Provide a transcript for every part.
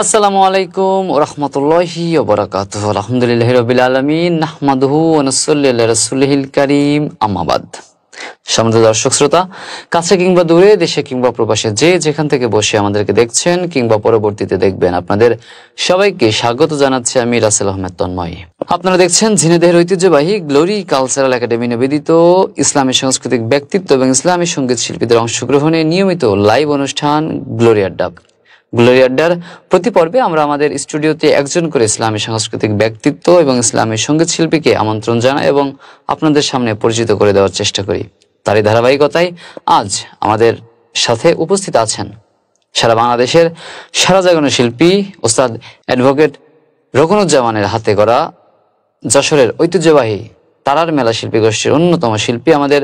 আসসালামু আলাইকুম ওয়া রাহমাতুল্লাহি ওয়া বারাকাতুহু। আলহামদুলিল্লাহি রাব্বিল আলামিন, নাহমাদুহু ওয়া নুসাল্লি আলা রাসূলিহিল কারীম, আম্মা বাদ। সম্মানিত দর্শক শ্রোতা, কাছে কিংবা দূরে, দেশে কিংবা প্রবাসে, যে যেখান থেকে বসে আমাদেরকে দেখছেন কিংবা পরবর্তীতে দেখবেন, আপনাদের সবাইকে স্বাগত জানাচ্ছি আমি রাসেল আহমেদ তন্ময়। আপনারা দেখছেন ঝিনাইদহের ঐতিহ্যবাহী গ্লোরি কালচারাল একাডেমি নিবেদিত ইসলামী সাংস্কৃতিক ব্যক্তিত্ব এবং ইসলামী সঙ্গীত শিল্পীদের অংশগ্রহণে নিয়মিত লাইভ অনুষ্ঠান গ্লোরি আড্ডা। গ্লোরি আড্ডার প্রতি পর্বে আমরা আমাদের স্টুডিওতে একজন করে ইসলামী সাংস্কৃতিক ব্যক্তিত্ব এবং ইসলামী সঙ্গীত শিল্পীকে আমন্ত্রণ জানাই এবং আপনাদের সামনে পরিচিত করে দেওয়ার চেষ্টা করি। তারই ধারাবাহিকতায় আজ আমাদের সাথে উপস্থিত আছেন সারা বাংলাদেশের সারা জাগানো শিল্পী ওস্তাদ অ্যাডভোকেট রোকনুজ্জামানের হাতে গড়া যশোরের ঐতিহ্যবাহী তারার মেলা শিল্পী গোষ্ঠীর অন্যতম শিল্পী, আমাদের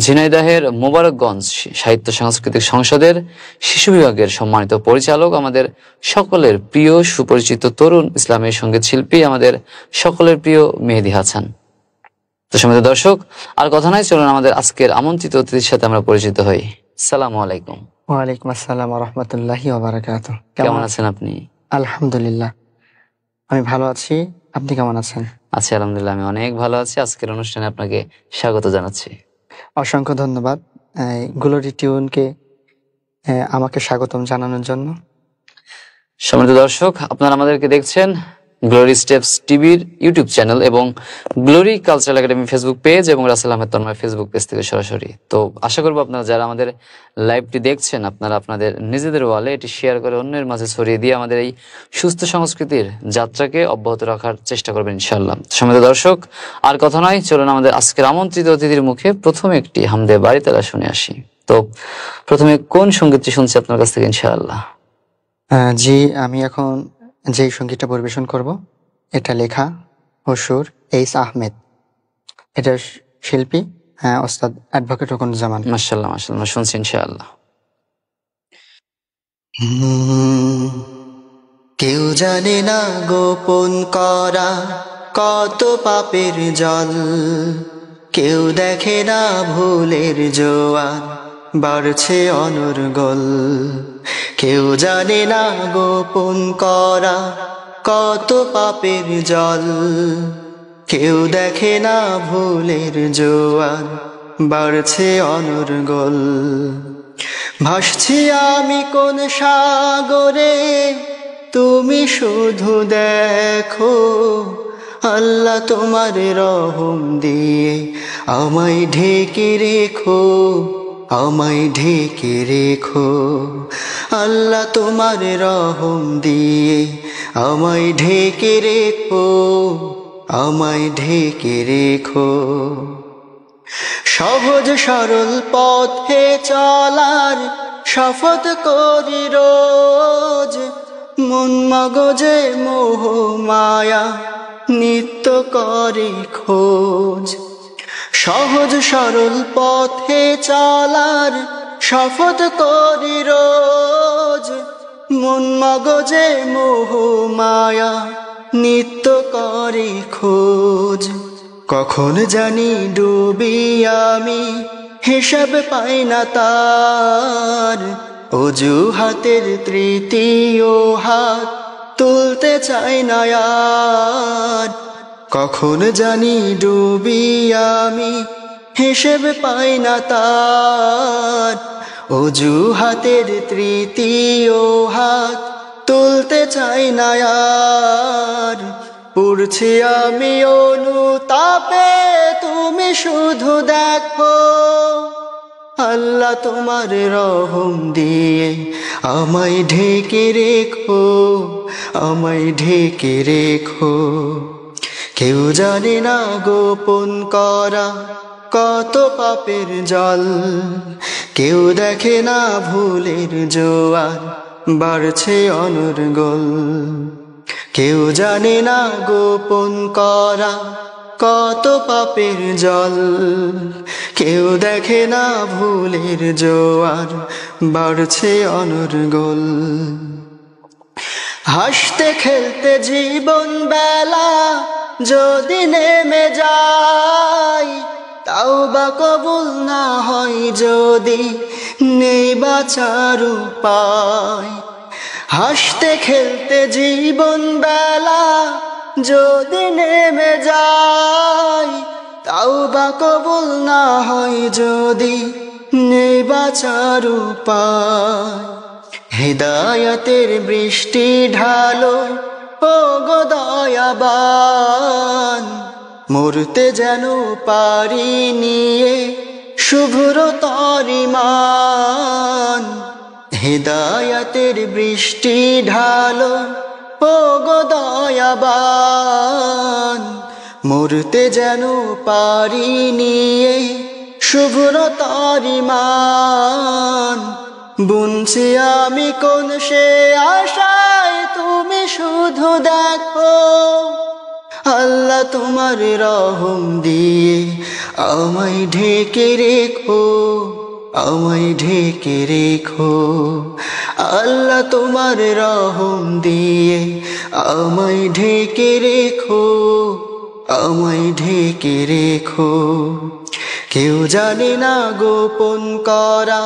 ঝিনাইদহের মোবারকগঞ্জ সাহিত্য সাংস্কৃতিক সংসদের শিশু বিভাগের সম্মানিত পরিচালক, আমাদের সকলের প্রিয় সুপরিচিত তরুণ ইসলামী সঙ্গীত শিল্পী, আমাদের সকলের প্রিয় মেহেদী হাসান। তো সম্মানিত দর্শক, আর কথা নয়, চলুন আমাদের আজকের আমন্ত্রিত অতিথির সাথে আমরা পরিচিত হই। আসসালামু আলাইকুম। ওয়ালাইকুম আসসালাম ওয়া রাহমাতুল্লাহি ওয়া বারাকাতুহু। কেমন আছেন আপনি? আলহামদুলিল্লাহ, আমি ভালো আছি। আপনি কেমন আছেন? আছি আলহামদুলিল্লাহ, আমি অনেক ভালো আছি। আজকের অনুষ্ঠানে আপনাকে স্বাগত জানাচ্ছি। অসংখ্য ধন্যবাদ গ্লোরি টিউনকে আমাকে স্বাগতম জানানোর জন্য। সম্মানিত দর্শক, আপনারা আমাদেরকে দেখছেন গ্লোরি স্টেপস টিভির ইউটিউব চ্যানেল এবং glory cultural academy Facebook page এবং রাসেল আহমেদ তন্ময় ফেসবুক পেজ থেকে সরাসরি। তো আশা করবো আপনারা যারা আমাদের লাইভটি দেখছেন, আপনারা আপনাদের নিজেদের ওয়ালে এটি শেয়ার করে অন্যের মাঝে ছড়িয়ে দিয়ে আমাদের এই সুস্থ সংস্কৃতির যাত্রাকে অব্যাহত রাখার চেষ্টা করবেন ইনশাআল্লাহ। সম্মানিত দর্শক, আর কথা নয়, চলুন আমাদের আজকের আমন্ত্রিত অতিথির মুখে প্রথমে একটি হামদে বাড়ি তারা শুনে আসি। তো প্রথমে কোন সঙ্গীতটি শুনছি আপনার কাছ থেকে ইনশাআল্লাহ? জি, আমি এখন যেই সঙ্গীতটা পরিবেশন করব, এটা লেখা ও সুর এইস আহমেদ। এটা শিল্পী ওস্তাদ অ্যাডভোকেট রোকনুজ্জামান। মাশাআল্লাহ মাশাআল্লাহ, শুনছি ইনশাআল্লাহ। কেউ জানে না গোপন করা কত পাপের জল, কেউ দেখে না ভুলের জোয়ার বাড়ছে অনর্গল। কেউ জানে না গোপন করা কত পাপের জল, কেউ দেখে না ভুলের জোয়ার বাড়ছে অনর্গল। ভাসছি আমি কোন সাগরে, তুমি শুধু দেখো, আল্লাহ তোমার রহম দিয়ে আমায় ঢেকে রেখো, আমায় ঢেকে রেখো। আল্লাহ তোমার রহম দিয়ে আমায় ঢেকে রেখো, আমায় ঢেকে রেখো। সহজ সরল পথে চলার শপথ করি রোজ, মন মগজে মোহ মায়া নিত্য করে খোঁজ। সহজ সরল পথে চলার শপথ করি রোজ, মন মগজে মোহ মায়া নিত্য করে খোঁজ। কখন জানি ডুবি আমি, হিসাব পাই না তার, অজুহাতের তৃতীয় হাত তুলতে চাই না আর। কখন জানি ডুবি আমি, হিসেব পাই না তার, অজুহাতের তৃতীয় হাত তুলতে চাই না আর। পুড়ছি আমি অনুতাপে, তুমি শুধু দেখো, আল্লাহ তোমার রহম দিয়ে আমায় ঢেকে রেখো, আমায় ঢেকে রেখো। কেউ জানে না গোপন করা কত পাপের জল, কেউ দেখে না ভুলের জোয়ার বাড়ছে অনর্গল। কেউ জানে না গোপন করা কত পাপের জল, কেউ দেখে না ভুলের জোয়ার বাড়ছে অনর্গল। হাসতে খেলতে জীবন বেলা যদি নেমে যায়, তাওবা কবুল না হয় যদি নেই বাঁচার উপায়। হাসতে খেলতে জীবন বেলা যদি নেমে যায়, তাওবা কবুল না হয় যদি নেই বাঁচার উপায়। হিদায়াতের বৃষ্টি ঢালো ও গো দয়াবান, মরতে যেন পারি নিয়ে শুভ্র তরিমান। হিদায়াতের বৃষ্টি ঢালো ও গো দয়াবান, মরতে যেন পারি নিয়ে শুভ্র তরিমান। বুনছি আমি কোন সে আশায়, তুমি শুধু দেখো আল্লাহ তোমার রহম দিয়ে আমায় ঢেকে রেখো, আমায় ঢেকে রেখো। আল্লাহ তোমার রহম দিয়ে আমায় ঢেকে রেখো, আমায় ঢেকে রেখো। কেউ জানে না গোপন করা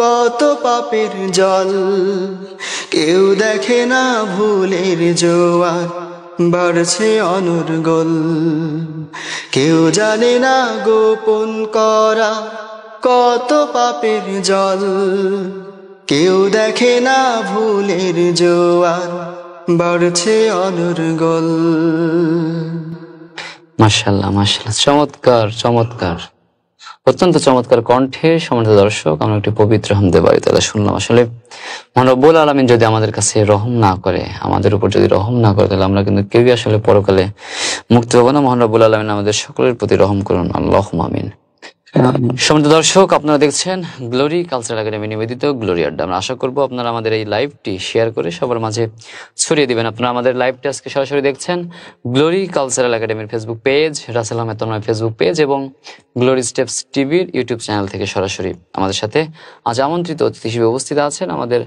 কত পাপের জল, কেউ দেখে না ভুলের জোয়ার বাড়ছে অনর্গল। কেউ জানে না গোপন করা কত পাপের জল, কেউ দেখে না ভুলের জোয়ার বাড়ছে অনর্গল। মাশাআল্লাহ মাশাআল্লাহ, চমৎকার চমৎকার, অত্যন্ত চমৎকার কণ্ঠে। সম্মানিত দর্শক, আমরা একটি পবিত্র হামদে বাড়ি তাআলা শুনলাম। আসলে মহান রব্বুল আলামিন যদি আমাদের কাছে রহম না করে, আমাদের উপর যদি রহম না করে, তাহলে আমরা কিন্তু কেউই আসলে পরকালে মুক্তি হবো না। মহান রব্বুল আলামিন আমাদের সকলের প্রতি রহম করুন, আল্লাহুম্মা আমিন। সম্মানিত দর্শক, আপনারা দেখছেন গ্লোরি কালচারাল একাডেমি নিবেদিত গ্লোরি আড্ডা। আমরা আশা করবো আপনারা আমাদের এই লাইভটি শেয়ার করে সবার মাঝে ছড়িয়ে দিবেন। আপনারা আমাদের লাইভটি আজকে সরাসরি দেখছেন গ্লোরি কালচারাল একাডেমির Facebook page, Russell Ahmed Tonmoy Facebook page এবং গ্লোরি স্টেপস টিভির ইউটিউব চ্যানেল থেকে সরাসরি। আমাদের সাথে আজ আমন্ত্রিত অতিথি হিসেবে উপস্থিত আছেন আমাদের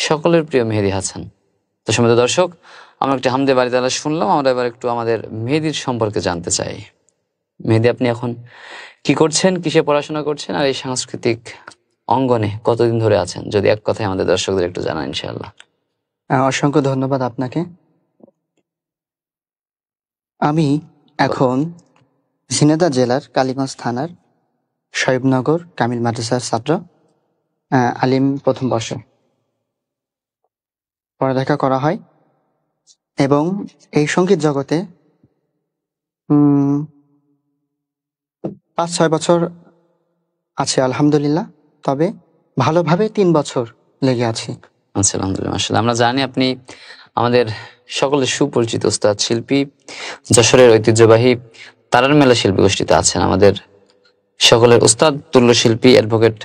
সকলের প্রিয় মেহেদী হাসান। তো সম্মানিত দর্শক, আমরা একটি হামদে বাড়ি তাআলা শুনলাম। আমরা এবার একটু আমাদের মেহেদীর সম্পর্কে জানতে চাই। মেহেদী, আপনি এখন কি করছেন, কিসে পড়াশোনা করছেন, আর এই সাংস্কৃতিক অঙ্গনে কতদিন ধরে আছেন, যদি এক কথায় আমাদের দর্শকদের একটু জানান ইনশাআল্লাহ। অসংখ্য ধন্যবাদ আপনাকে। আমি এখন ঝিনাইদহ জেলার কালীগঞ্জ থানার শহীদনগর কামিল মাদ্রাসার ছাত্র, আলিম প্রথম বর্ষে পড়ালেখা করা হয় এবং এই সঙ্গীত জগতে 5-6 বছর আছে আলহামদুলিল্লাহ। তবে ভালোভাবে 3 বছর লেগে আছি। আচ্ছা, আলহামদুলিল্লাহ মাশাআল্লাহ। আমরা জানি আপনি আমাদের সকলের সুপরিচিত উস্তাদ শিল্পী, যশোরের ঐতিহ্যবাহী তারার মেলা শিল্পী গোষ্ঠীতে আছেন। আমাদের সকলের উস্তাদ তুল্য শিল্পী অ্যাডভোকেট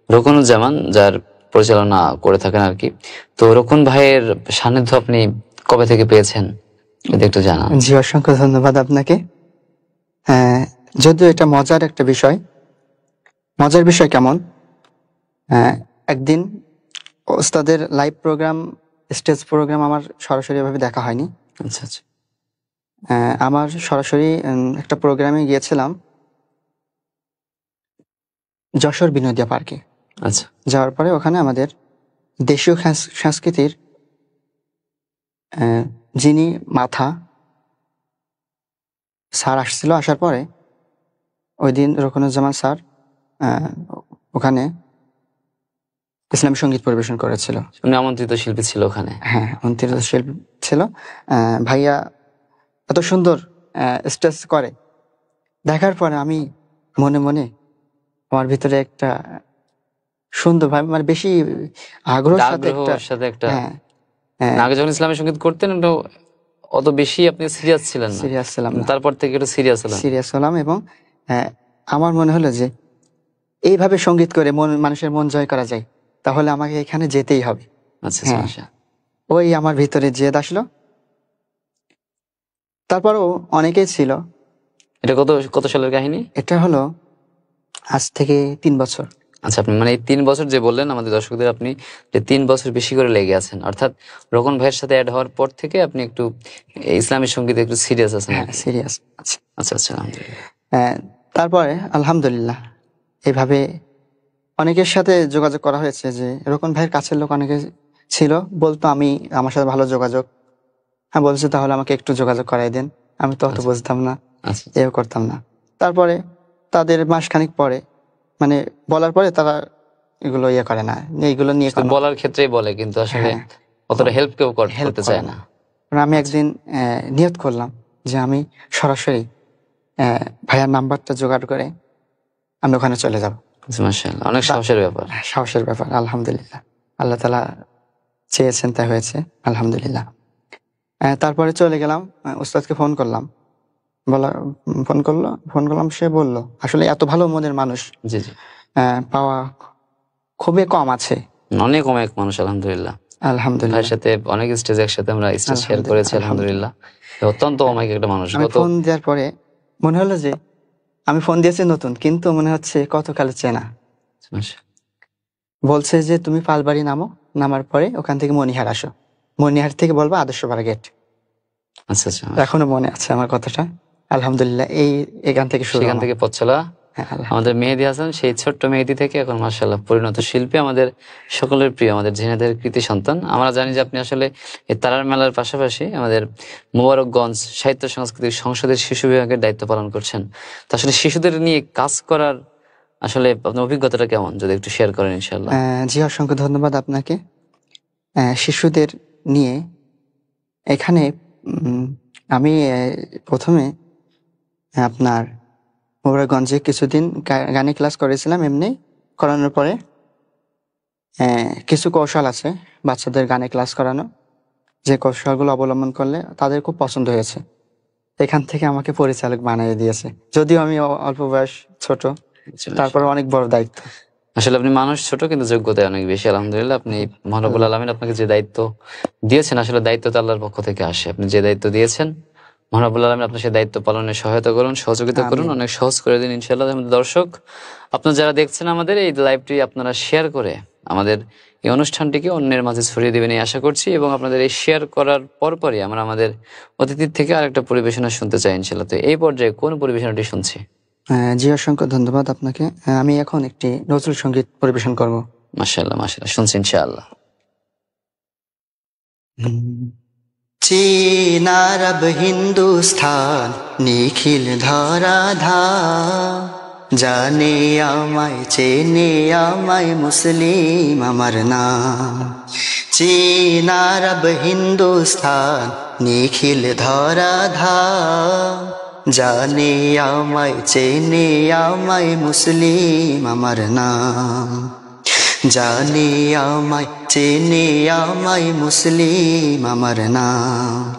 রকুনুজ্জামান, যার পরিচালনা করে থাকেন আর কি। তো রকুন ভাইয়ের সান্নিধ্য আপনি কবে থেকে পেয়েছেন, যদি একটু জানান। জি, অসংখ্য ধন্যবাদ আপনাকে। যদিও এটা মজার একটা বিষয়। মজার বিষয় কেমন, একদিন ওস্তাদের লাইভ প্রোগ্রাম, স্টেজ প্রোগ্রাম আমার সরাসরি ভাবে দেখা হয়নি। আচ্ছা আচ্ছা। আমার সরাসরি একটা প্রোগ্রামে গিয়েছিলাম যশোর বিনোদিয়া পার্কে। আচ্ছা। যাওয়ার পরে ওখানে আমাদের দেশীয় সংস্কৃতির যিনি মাথা স্যার আসছিল, আসার পরে ওই দিন রকুনুজ্জামান স্যার ওখানে ইসলামী সঙ্গীত পরিবেশন করেছিল। উনি আমন্ত্রিত শিল্পী ছিল ওখানে। হ্যাঁ, আমন্ত্রিত শিল্পী ছিল। ভাইয়া এত সুন্দর স্টেজ করে, দেখার পরে আমি মনে মনে আমার ভিতরে একটা সুন্দর ভাবে, মানে বেশি আগ্রহের সাথে একটা আগে যখন ইসলামী সঙ্গীত করতেন অত বেশি আপনি সিরিয়াস ছিলেন না। সিরিয়াস ছিলাম না। তারপর থেকে একটু সিরিয়াস হলাম এবং আমার মনে হলো যে এইভাবে সঙ্গীত করে মানুষের মন জয় করা যায়, তাহলে আমাকে এখানে যেতেই হবে। আচ্ছা আচ্ছা। ওই আমার ভিতরে জেদ আসলো। তারপরও অনেকেই ছিল। এটা কত সালের কাহিনী? এটা হলো আজ থেকে 3 বছর। আচ্ছা, আপনি মানে এই 3 বছর যে বললেন আমাদের দর্শকদের, আপনি যে 3 বছর বেশি করে লেগে আছেন, অর্থাৎ রকন ভাইয়ের সাথে অ্যাড হওয়ার পর থেকে আপনি একটু ইসলামী সঙ্গীতে একটু সিরিয়াস আছেন। সিরিয়াস। আচ্ছা আচ্ছা, আলহামদুলিল্লাহ। তারপরে আলহামদুলিল্লাহ এইভাবে অনেকের সাথে যোগাযোগ করা হয়েছে, যে রকন ভাইয়ের কাছের লোক অনেকে ছিল, বলতো আমি আমার সাথে ভালো যোগাযোগ। হ্যাঁ, বলছে তাহলে আমাকে একটু যোগাযোগ করাই দেন। আমি তো অত আচ্ছা বুঝতাম না, আচ্ছা এও করতাম না। তারপরে তাদের মাসখানেক পরে, মানে বলার পরে তারা এগুলো ইয়ে করে না, এইগুলো নিয়ে শুধু কোনো, বলার ক্ষেত্রেই বলে, কিন্তু আসলে হ্যাঁ, অতটা হেল্প কেউ হেল্প করতে করে চায় না। না। কারণ আমি আচ্ছা একদিন নিয়ত করলাম যে আমি সরাসরি ভাইয়ার নাম্বারটা জোগাড় করে আমি ওখানে চলে যাব। আচ্ছা, মাশাআল্লাহ, অনেক সাহসের ব্যাপার। সাহসের ব্যাপার, আলহামদুলিল্লাহ। আল্লাহ তাআলা চেয়েছেন তাই হয়েছে, আলহামদুলিল্লাহ। তারপরে চলে গেলাম, উস্তাদকে ফোন করলাম, বলা ফোন করলাম, সে বলল আসলে এত ভালো মনের মানুষ জি জি, পাওয়া খুবই কম আছে। অনেক অনেক মানুষ, আলহামদুলিল্লাহ। ভাইয়ের আলহামদুলিল্লাহ, সাথে অনেক স্টেজে একসাথে আমরা স্টেজ শেয়ার করেছি, আলহামদুলিল্লাহ। অত্যন্ত অমায়িক একটা মানুষ। আমি গত ফোন দেওয়ার পরে মনে হলো যে আমি ফোন দিয়েছি নতুন, কিন্তু মনে হচ্ছে কতকাল চেনা। মাশা- বলছে যে তুমি পালবাড়ি নামো, নামার পরে ওখান থেকে মনিহার আসো, মনিহার থেকে বলবো আদর্শপাড়া গেট। আচ্ছা আচ্ছা, এখনো মনে আছে আমার কথাটা, আলহামদুলিল্লাহ। এখান থেকে শুরু সেখান আমার। থেকে পথ চলা। হ্যাঁ, আমাদের মেহেদী হাসান সেই ছোট্ট মেহেদী থেকে এখন মাশাআল্লাহ পরিণত শিল্পী, আমাদের সকলের প্রিয়, আমাদের ঝিনাইদহের কৃতি সন্তান। আমরা জানি যে আপনি আসলে এই তারার মেলার পাশাপাশি আমাদের মোবারকগঞ্জ সাহিত্য সাংস্কৃতিক সংসদের শিশু বিভাগের দায়িত্ব পালন করছেন। তো আসলে শিশুদের নিয়ে কাজ করার আসলে আপনার অভিজ্ঞতাটা কেমন, যদি একটু শেয়ার করেন ইনশাআল্লাহ। জি, অসংখ্য ধন্যবাদ আপনাকে। শিশুদের নিয়ে এখানে আমি প্রথমে আপনার মোবারকগঞ্জে কিছুদিন গানে ক্লাস করেছিলাম। এমনি করানোর পরে কিছু কৌশল আছে বাচ্চাদের গানে ক্লাস করানো, যে কৌশলগুলো অবলম্বন করলে তাদের খুব পছন্দ হয়েছে। এখান থেকে আমাকে পরিচালক বানিয়ে দিয়েছে, যদিও আমি অল্প বয়স, ছোট, তারপরে অনেক বড় দায়িত্ব। আসলে আপনি মানুষ ছোট, কিন্তু যোগ্যতা অনেক বেশি, আলহামদুলিল্লাহ। আপনি মহান রব্বুল আলামিন আপনাকে যে দায়িত্ব দিয়েছেন, আসলে দায়িত্ব তো আল্লাহর পক্ষ থেকে আসে। আপনি যে দায়িত্ব দিয়েছেন, মহান রব্বুল আলামিন আপনার সেই দায়িত্ব পালনে সহায়তা করুন, সহযোগিতা করুন, আমিন। অনেক সহজ করে দিন ইনশাআল্লাহ। আমাদের দর্শক, আপনারা যারা দেখছেন আমাদের এই লাইভটি, আপনারা শেয়ার করে আমাদের এই অনুষ্ঠানটিকে অন্যের মাঝে ছড়িয়ে দেবেন এই আশা করছি। এবং আপনাদের এই শেয়ার করার পরপরই আমরা আমাদের অতিথির থেকে আরেকটা পরিবেশনা শুনতে চাই ইনশাআল্লাহ। তো এই পর্যায়ে কোন পরিবেশনাটি শুনছি? জি, অসংখ্য ধন্যবাদ আপনাকে। আমি এখন একটি নজরুল সঙ্গীত পরিবেশন করব। মাশাআল্লাহ মাশাআল্লাহ, শুনছি ইনশাআল্লাহ। চীন, আরব, হিন্দুস্থান, নিখিল ধরাধাম, জানে আমায়, চেনে আমায়, মুসলিম আমার নাম। চীন, আরব, হিন্দুস্থান, নিখিল ধরাধাম, জানে আমায়, চেনে আমায়, মুসলিম আমার নাম। জানে আমায়, চেনে আমায়, মুসলিম আমার নাম।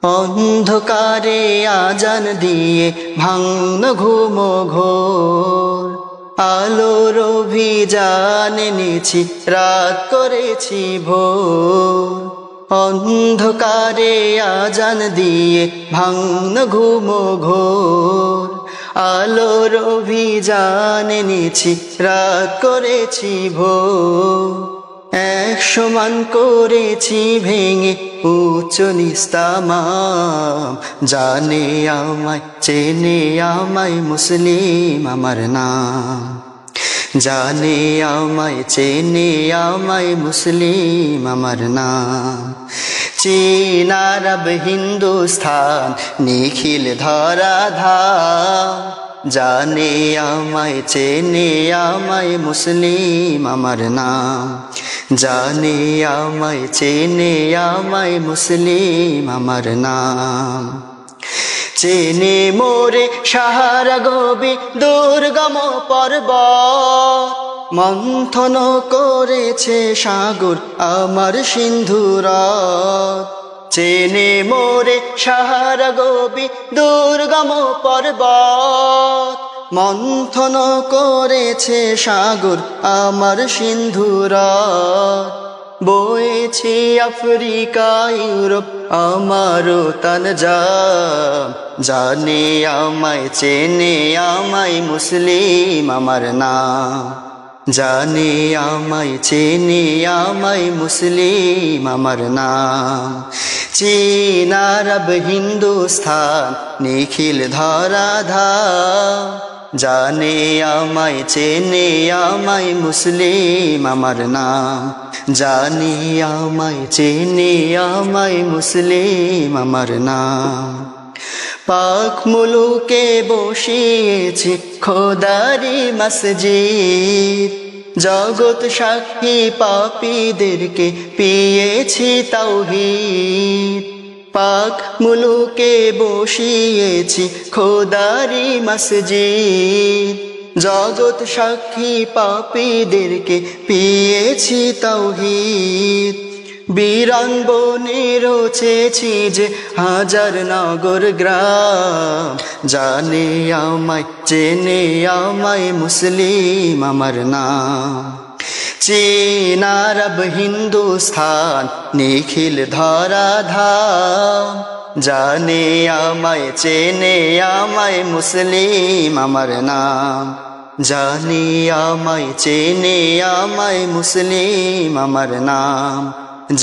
অন্ধকারে আজান দিয়ে ভাঙল ঘুম ঘোর, আলোর অভিযান এনেছি, রাত করেছি ভোর। অন্ধকারে আজান দিয়ে ভাঙল ঘুম ঘোর, আলোর অভিযান এনেছি, রাত করেছি ভোর। 100 মান করেছি ভেঙে উচ্চ নিস্তামাম, জানে আমায়, চেনে আমায়, মুসলিম আমার নাম। জানে আমায়, চেনে আমায়, মুসলিম আমার নাম। চীন, আরব, হিন্দুস্থান, নিখিল ধরাধাম, জানে আমায়, চেনে আমায়, মুসলিম আমার নাম। জানে আমায়, চেনে আমায়, মুসলিম আমার নাম। চেনে মোরে সাহারা গবি দুর্গম পর্বত, মন্থন করেছে সাগর আমার সিন্ধুরাত। চেনে মোরে সাহারা গবি দুর্গম পর্বত, মন্থন করেছে সাগর আমার সিন্ধুরাত। বয়েছে আফ্রিকা ইউরোপ আমারও তানজাম, জানে আমায়, চেনে আমায়, মুসলিম আমার নাম। জানে আমায়, চেনে আমায়, মুসলিম আমার নাম। চীন, আরব, হিন্দুস্থান, নিখিল ধরাধাম, জানে আমায় চেনে আমায় মুসলিম আমার নাম, জানে আমায় চেনে আমায় মুসলিম আমার নাম। পাক মুলুকে বসিয়েছি খোদারি মসজিদ, জগৎ সাক্ষী পাপীদেরকে পিয়েছি তাওহীদ। পাক মুলুকে বসিয়েছি খোদারি মসজিদ, জগৎ সাক্ষী পাপীদেরকে পিয়েছি তাওহীদ। বীরাঙ্গনে রচেছি যে হাজার নগর গ্রাম, জানে আমায় চেনে আমায় মুসলিম আমার নাম। চীন আরব হিন্দুস্থান নিখিল ধরাধাম, জানে আমায় চেনে আমায় মুসলিম আমার নাম, জানে আমায় চেনে আমায় মুসলিম আমার নাম,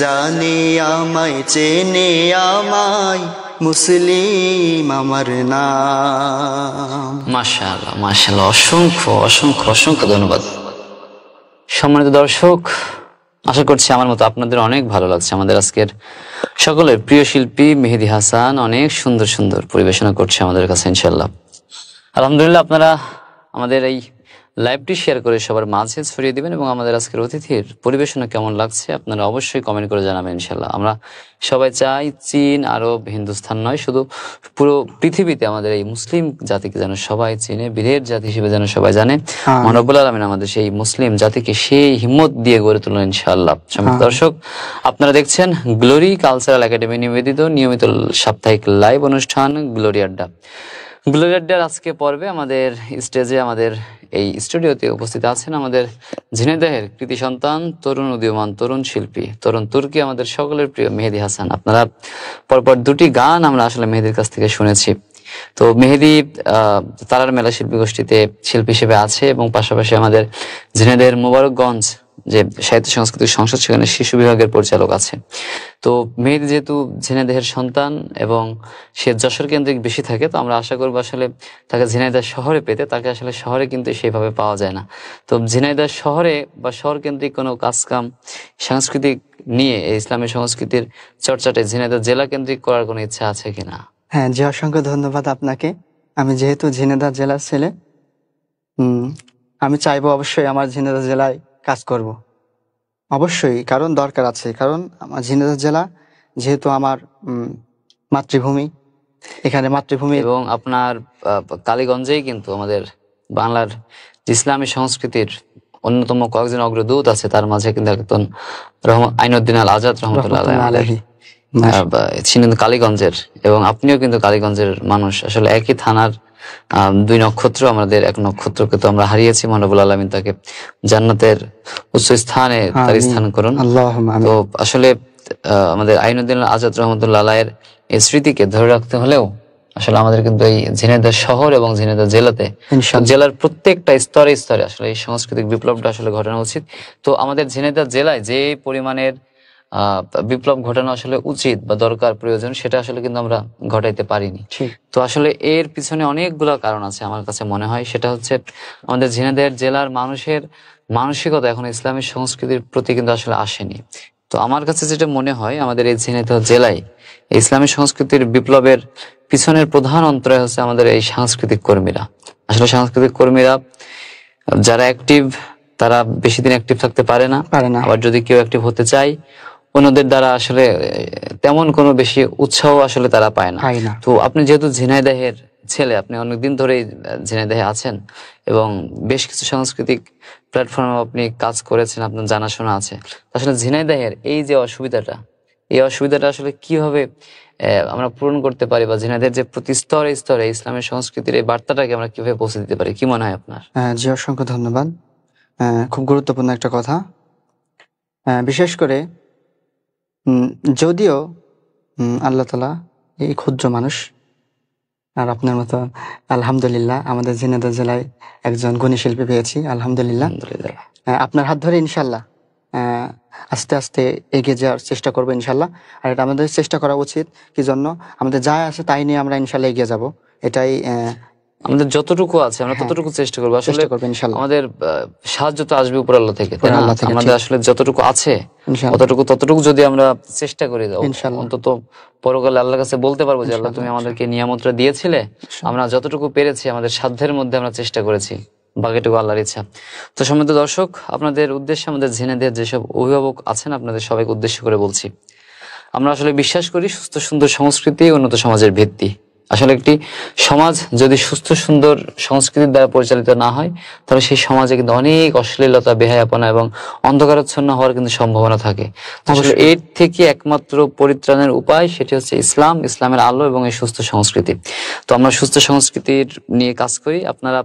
জানে আমায় চেনে আমায় মুসলিম আমার নাম। মাশাআল্লাহ, মাশাআল্লাহ, অসংখ্য অসংখ্য অসংখ্য ধন্যবাদ। সম্মানিত দর্শক, আশা করছি আমার মতো আপনাদের অনেক ভালো লাগছে। আমাদের আজকের সকলের প্রিয় শিল্পী মেহেদী হাসান অনেক সুন্দর সুন্দর পরিবেশনা করছে আমাদের কাছে, ইনশাল্লাহ। আলহামদুলিল্লাহ, আপনারা আমাদের এই লাইভটি শেয়ার করে সবার মাঝে ছড়িয়ে দিবেন এবং আমাদের আজকের অতিথির পরিবেশনা কেমন লাগছে আপনারা অবশ্যই কমেন্ট করে জানাবেন, ইনশাল্লাহ। আমরা সবাই চাই চীন, আরব, হিন্দুস্তান নয়, শুধু পুরো পৃথিবীতে আমাদের এই মুসলিম জাতিকে যেন সবাই চিনে, বীরের জাতি হিসেবে যেন সবাই জানে। মহান রব্বুল আলামিন আমাদের সেই মুসলিম জাতিকে সেই হিম্মত দিয়ে গড়ে তুলুন, ইনশাআল্লাহ। সম্মানিত দর্শক, আপনারা দেখছেন গ্লোরি কালচারাল একাডেমি নিবেদিত নিয়মিত সাপ্তাহিক লাইভ অনুষ্ঠান গ্লোরি আড্ডা। গ্লোরি আড্ডার আজকে পর্বে আমাদের স্টেজে, আমাদের এই স্টুডিওতে উপস্থিত আছেন আমাদের ঝিনাইদহের কৃতি সন্তান, তরুণ উদীয়মান তরুণ শিল্পী, তরুণ তুর্কি, আমাদের সকলের প্রিয় মেহেদী হাসান। আপনারা পরপর দুটি গান আমরা আসলে মেহেদীর কাছ থেকে শুনেছি। তো মেহেদী তারার মেলা শিল্পী গোষ্ঠীতে শিল্পী হিসেবে আছে এবং পাশাপাশি আমাদের ঝিনাইদহের মোবারকগঞ্জ যে সাহিত্য সাংস্কৃতিক সংসদ, সেখানে শিশু বিভাগের পরিচালক আছে। তো মেহেদী যেহেতু ঝিনাইদহের সন্তান এবং সে যশোর কেন্দ্রিক বেশি থাকে, তো আমরা আশা করবো আসলে তাকে ঝিনাইদহ শহরে পেতে। তাকে আসলে শহরে কিন্তু সেইভাবে পাওয়া যায় না। তো ঝিনাইদহ শহরে বা শহর কেন্দ্রিক কোনো কাজকাম সাংস্কৃতিক নিয়ে এই ইসলামী সংস্কৃতির চর্চাটা ঝিনাইদহ জেলা কেন্দ্রিক করার কোনো ইচ্ছা আছে কিনা? হ্যাঁ জি, অসংখ্য ধন্যবাদ আপনাকে। আমি যেহেতু ঝিনাইদহ জেলার ছেলে, আমি চাইবো অবশ্যই আমার ঝিনাইদহ জেলায় কাজ করব, অবশ্যই, কারণ দরকার আছে। কারণ আমার ঝিনাইদহ জেলা যেহেতু আমার মাতৃভূমি, এখানে মাতৃভূমি। এবং আপনার কালীগঞ্জেই কিন্তু আমাদের বাংলার ইসলামী সংস্কৃতির অন্যতম কয়েকজন অগ্রদূত আছে, তার মাঝে কিন্তু একজন আইনুদ্দিন আল আজাদ রহমতুল্লাহ আলাইহি ছিলেন কালীগঞ্জের, এবং আপনিও কিন্তু কালীগঞ্জের মানুষ। আসলে একই থানার দুই নক্ষত্র, আমাদের এক নক্ষত্রকে তো আমরা হারিয়েছি। মহান রব্বুল আলামিন তাকে জান্নাতের উচ্চ স্থানে তার স্থান করুন। তো আসলে আমাদের আইনুদ্দিন আজাদ রহমতুল্লাহ আলাইয়ের এই স্মৃতিকে ধরে রাখতে হলেও আসলে আমাদের কিন্তু এই ঝিনাইদহ শহর এবং ঝিনাইদহ জেলাতে, জেলার প্রত্যেকটা স্তরে স্তরে আসলে এই সাংস্কৃতিক বিপ্লবটা আসলে ঘটানো উচিত। তো আমাদের ঝিনাইদহ জেলায় যে পরিমাণের বিপ্লব ঘটানো আসলে উচিত বা দরকার প্রয়োজন, সেটা আসলে কিন্তু আমরা ঘটাইতে পারিনি। তো আসলে এর পিছনে অনেকগুলো কারণ আছে আমার কাছে মনে হয়। সেটা হচ্ছে আমাদের ঝিনাইদহ জেলার মানুষের মানসিকতা এখন ইসলামী সংস্কৃতির প্রতি কিন্তু আসলে আসেনি। তো আমার কাছে যেটা মনে হয়, আমাদের এই ঝিনাইদহ জেলায় ইসলামী সংস্কৃতির বিপ্লবের পিছনের প্রধান অন্তরায় হচ্ছে আমাদের এই সাংস্কৃতিক কর্মীরা। আসলে সাংস্কৃতিক কর্মীরা যারা অ্যাক্টিভ, তারা বেশি দিন অ্যাক্টিভ থাকতে পারে না। আবার যদি কেউ অ্যাক্টিভ হতে চায়, অন্যদের দ্বারা আসলে তেমন কোনো বেশি উৎসাহ আসলে তারা পায় না। তো আপনি যেহেতু ঝিনাইদহের ছেলে, আপনি অনেকদিন ধরেই ঝিনাইদহে আছেন এবং বেশ কিছু সাংস্কৃতিক প্ল্যাটফর্মে আপনি কাজ করেছেন, আপনার জানাশোনা আছে। আসলে ঝিনাইদহের এই যে অসুবিধাটা, এই অসুবিধাটা আসলে কিভাবে আমরা পূরণ করতে পারি, বা ঝিনাইদহের যে প্রতি স্তরে স্তরে ইসলামের সংস্কৃতির এই বার্তাটাকে আমরা কিভাবে পৌঁছে দিতে পারি, কি মনে হয় আপনার? জি, অসংখ্য ধন্যবাদ। খুব গুরুত্বপূর্ণ একটা কথা। বিশেষ করে যদিও আল্লাহ তাআলা এই ক্ষুদ্র মানুষ, আর আপনার মতো আলহামদুলিল্লাহ আমাদের ঝিনাইদহ জেলায় একজন গুণী শিল্পী পেয়েছি, আলহামদুলিল্লাহ। আপনার হাত ধরে ইনশাল্লাহ আস্তে আস্তে এগিয়ে যাওয়ার চেষ্টা করবো ইনশাল্লাহ। আর এটা আমাদের চেষ্টা করা উচিত, কি জন্য আমাদের যা আছে তাই নিয়ে আমরা ইনশাল্লাহ এগিয়ে যাব। এটাই আমাদের যতটুকু আছে আমরা হ্যাঁ, ততটুকু চেষ্টা করবো। আসলে চেষ্টা করবো ইনশাল্লাহ। আমাদের সাহায্য তো আসবে উপর আল্লাহ থেকে, তাই উপর না? আল্লাহ থেকে, আমাদের ঠিক। আসলে যতটুকু আছে ইনশাল্লাহ ততটুকু যদি আমরা চেষ্টা করে দাও, ইনশাল্লাহ অন্তত পরকালে আল্লাহর কাছে বলতে পারবো যে আল্লাহ তুমি ইনশাল্লাহ আমাদেরকে নিয়ামতটা দিয়েছিলে, ইনশাল্লাহ। আমরা যতটুকু পেরেছি আমাদের সাধ্যের মধ্যে আমরা চেষ্টা করেছি, বাকিটুকু আল্লাহর ইচ্ছা। তো সম্মানিত দর্শক, আপনাদের উদ্দেশ্যে, আমাদের ঝিনাইদহের যেসব অভিভাবক আছেন আপনাদের সবাইকে উদ্দেশ্য করে বলছি, আমরা আসলে বিশ্বাস করি সুস্থ সুন্দর সংস্কৃতি উন্নত সমাজের ভিত্তি। আসলে একটি সমাজ যদি সুস্থ সুন্দর সংস্কৃতির দ্বারা পরিচালিত না হয়, তাহলে সেই সমাজে কিন্তু অনেক অশ্লীলতা, বেহায়াপনা এবং অন্ধকারাচ্ছন্ন হওয়ার কিন্তু সম্ভাবনা থাকে। আসলে এর থেকে একমাত্র পরিত্রাণের উপায় সেটি হচ্ছে ইসলাম, ইসলামের আলো এবং এই সুস্থ সংস্কৃতি। তো আমরা সুস্থ সংস্কৃতির নিয়ে কাজ করি। আপনারা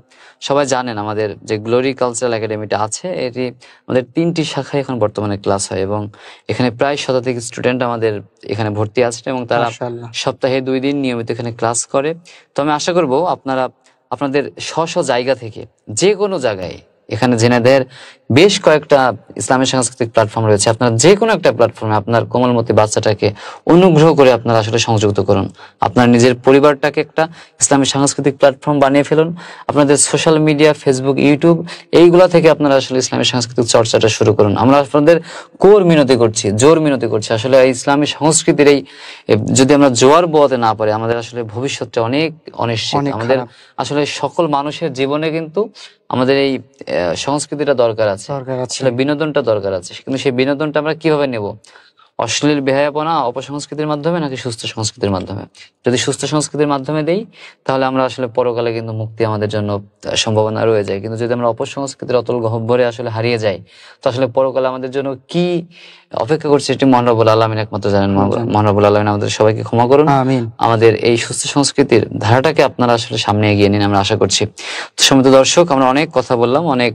সবাই জানেন আমাদের যে গ্লোরি কালচারাল একাডেমিটা আছে, এটি আমাদের 3টি শাখায় এখন বর্তমানে ক্লাস হয় এবং এখানে প্রায় শতাধিক স্টুডেন্ট আমাদের এখানে ভর্তি আছে এবং তারা মাশাআল্লাহ। সপ্তাহে 2 দিন নিয়মিত এখানে ক্লাস করে। তো আমি আশা করব আপনারা আপনাদের স্ব জায়গা থেকে যে কোনো জায়গায়, এখানে ঝিনাইদহের বেশ কয়েকটা ইসলামী সাংস্কৃতিক প্ল্যাটফর্ম রয়েছে, আপনারা যে কোনো একটা প্ল্যাটফর্মে আপনার কোমলমতি বাচ্চাটাকে অনুগ্রহ করে আপনারা আসলে সংযুক্ত করুন। আপনার নিজের পরিবারটাকে একটা ইসলামী সাংস্কৃতিক প্ল্যাটফর্ম বানিয়ে ফেলুন। আপনাদের সোশ্যাল মিডিয়া, ফেসবুক, ইউটিউব এইগুলা থেকে আপনারা আসলে ইসলামী সাংস্কৃতিক চর্চাটা শুরু করুন। আমরা আপনাদের জোর মিনতি করছি আসলে এই ইসলামী সংস্কৃতির এই যদি আমরা জোয়ার বোয়াতে না পারি, আমাদের আসলে ভবিষ্যৎটা অনেক অনিশ্চিত। অনেক আমাদের খারাপ। আসলে সকল মানুষের জীবনে কিন্তু আমাদের এই সংস্কৃতিটা দরকার আছে, দরকার আছে। আসলে বিনোদনটা দরকার আছে। কিন্তু সেই বিনোদনটা আমরা কিভাবে নেব? অশ্লীল, বেহায়াপনা, অপসংস্কৃতির মাধ্যমে নাকি সুস্থ সংস্কৃতির মাধ্যমে? যদি সুস্থ সংস্কৃতির মাধ্যমে দেই তাহলে আমরা আসলে পরকালে কিন্তু মুক্তি আমাদের জন্য সম্ভাবনা রয়ে যায়। কিন্তু যদি আমরা অপসংস্কৃতির অতল গহ্বরে আসলে হারিয়ে যাই, তো আসলে পরকালে আমাদের জন্য কি অপেক্ষা করছে এটি মহান রব্বুল আলামিন একমাত্র জানেন। মহান রব্বুল আলামিন আমাদের সবাইকে ক্ষমা করুন। আমিন। আমাদের এই সুস্থ সংস্কৃতির ধারাটাকে আপনারা আসলে সামনে এগিয়ে নিন, আমরা আশা করছি। তো সম্মানিত দর্শক, আমরা অনেক কথা বললাম, অনেক